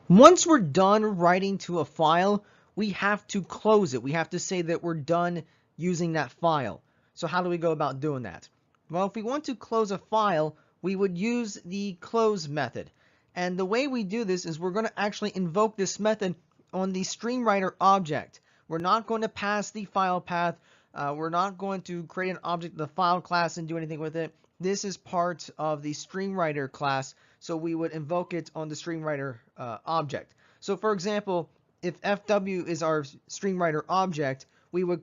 Once we're done writing to a file, we have to close it. We have to say that we're done using that file. So how do we go about doing that? Well, if we want to close a file, we would use the close method. And the way we do this is we're going to actually invoke this method on the StreamWriter object. We're not going to pass the file path. We're not going to create an object of the file class and do anything with it. This is part of the StreamWriter class, so we would invoke it on the StreamWriter object. So for example, if fw is our StreamWriter object, we would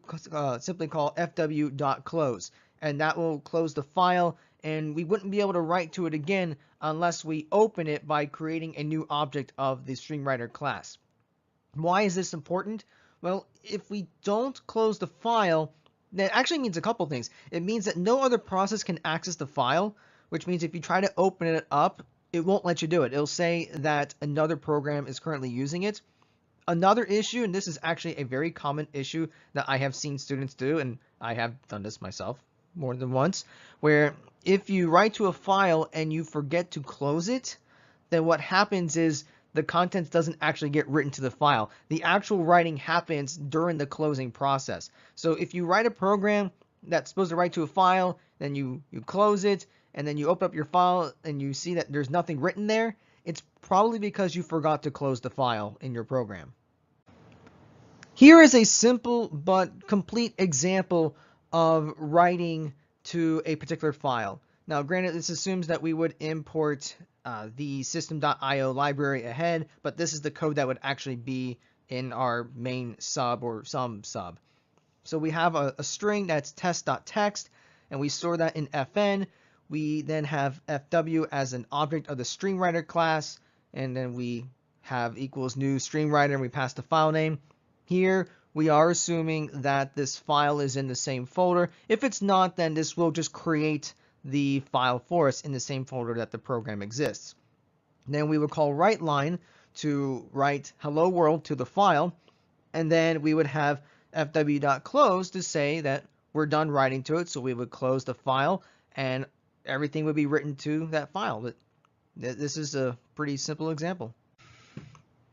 simply call fw.close, and that will close the file, and we wouldn't be able to write to it again unless we open it by creating a new object of the StreamWriter class. Why is this important? Well, if we don't close the file, that actually means a couple things. It means that no other process can access the file, which means if you try to open it up, it won't let you do it. It'll say that another program is currently using it. Another issue, and this is actually a very common issue that I have seen students do, and I have done this myself more than once, where if you write to a file and you forget to close it, then what happens is the contents doesn't actually get written to the file. The actual writing happens during the closing process. So if you write a program that's supposed to write to a file, then you close it, and then you open up your file and you see that there's nothing written there, it's probably because you forgot to close the file in your program. Here is a simple but complete example of writing to a particular file. Now, granted, this assumes that we would import the system.io library ahead, but this is the code that would actually be in our main sub or some sub. So we have a string that's test.text, and we store that in fn. We then have fw as an object of the StreamWriter class, and then we have equals new StreamWriter, and we pass the file name. Here, we are assuming that this file is in the same folder. If it's not, then this will just create the file for us in the same folder that the program exists. Then we would call writeLine to write hello world to the file, and then we would have fw.close to say that we're done writing to it, so we would close the file and everything would be written to that file. But this is a pretty simple example.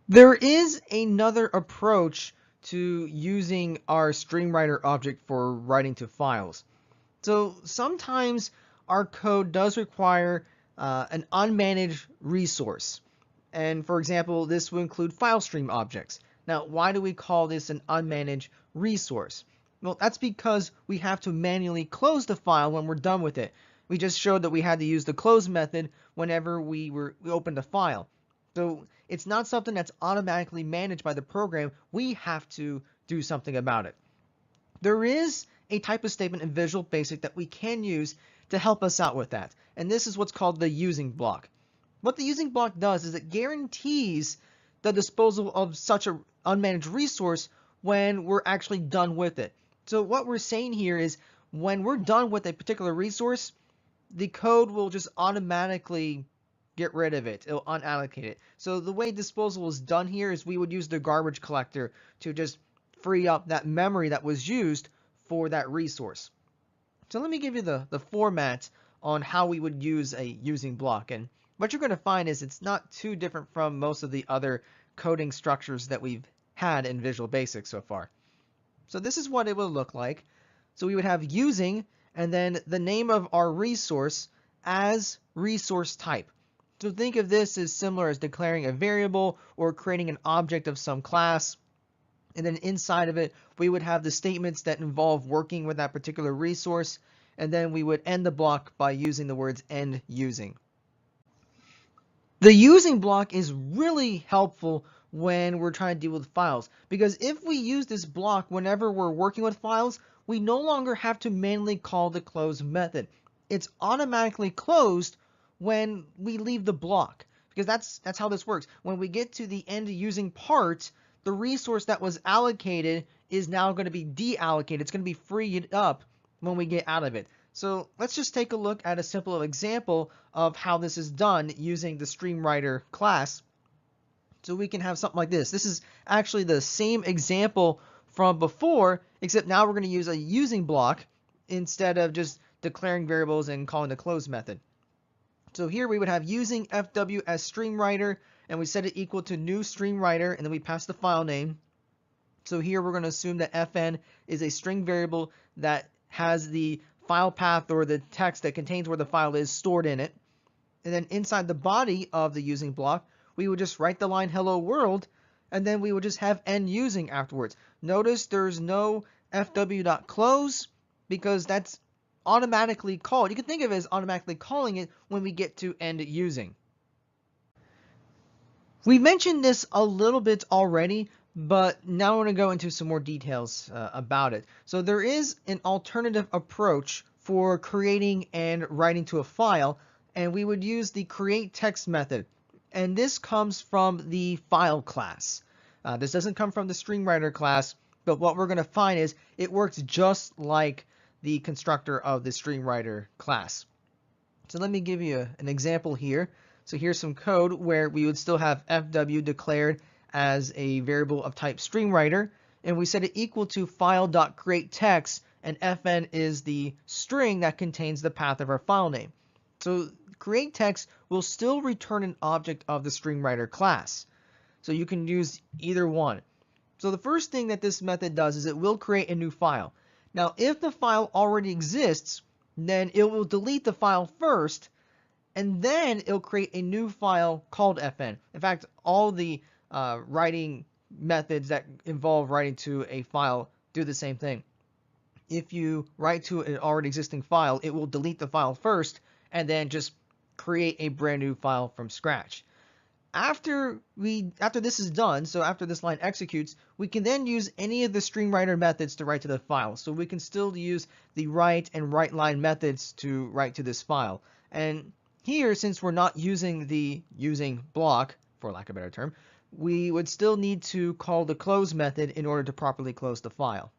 There is another approach to using our StreamWriter object for writing to files. So sometimes our code does require an unmanaged resource. And for example, this will include file stream objects. Now, why do we call this an unmanaged resource? Well, that's because we have to manually close the file when we're done with it. We just showed that we had to use the close method whenever we opened a file. So it's not something that's automatically managed by the program. We have to do something about it. There is a type of statement in Visual Basic that we can use to help us out with that. And this is what's called the using block. What the using block does is it guarantees the disposal of such an unmanaged resource when we're actually done with it. So what we're saying here is when we're done with a particular resource, the code will just automatically get rid of it. It'll unallocate it. So the way disposal is done here is we would use the garbage collector to just free up that memory that was used for that resource. So let me give you the format on how we would use a using block. And what you're going to find is it's not too different from most of the other coding structures that we've had in Visual Basic so far. So this is what it would look like. So we would have using and then the name of our resource as resource type. So think of this as similar as declaring a variable or creating an object of some class. And then inside of it, we would have the statements that involve working with that particular resource. And then we would end the block by using the words end using. The using block is really helpful when we're trying to deal with files, because if we use this block whenever we're working with files, we no longer have to manually call the close method. It's automatically closed when we leave the block, because that's how this works. When we get to the end using part, the resource that was allocated is now going to be deallocated. It's going to be freed up when we get out of it. So let's just take a look at a simple example of how this is done using the StreamWriter class. So we can have something like this. This is actually the same example from before, except now we're going to use a using block instead of just declaring variables and calling the close method. So here we would have using fw as StreamWriter, and we set it equal to new string writer, and then we pass the file name. So here we're going to assume that fn is a string variable that has the file path or the text that contains where the file is stored in it. And then inside the body of the using block, we would just write the line hello world, and then we would just have end using afterwards. Notice there's no fw.close because that's automatically called. You can think of it as automatically calling it when we get to end using. We mentioned this a little bit already, but now I want to go into some more details about it. So there is an alternative approach for creating and writing to a file, and we would use the create text method. And this comes from the file class. This doesn't come from the string writer class, but what we're going to find is it works just like the constructor of the string writer class. So let me give you an example here. So here's some code where we would still have fw declared as a variable of type string writer, and we set it equal to file.createText, and fn is the string that contains the path of our file name. So createText will still return an object of the string writer class. So you can use either one. So the first thing that this method does is it will create a new file. Now if the file already exists, then it will delete the file first, and then it'll create a new file called fn. In fact, all the writing methods that involve writing to a file do the same thing. If you write to an already existing file, it will delete the file first and then just create a brand new file from scratch. After this is done, so after this line executes, we can then use any of the string writer methods to write to the file. So we can still use the write and write line methods to write to this file. And here, since we're not using the using block, for lack of a better term, we would still need to call the close method in order to properly close the file.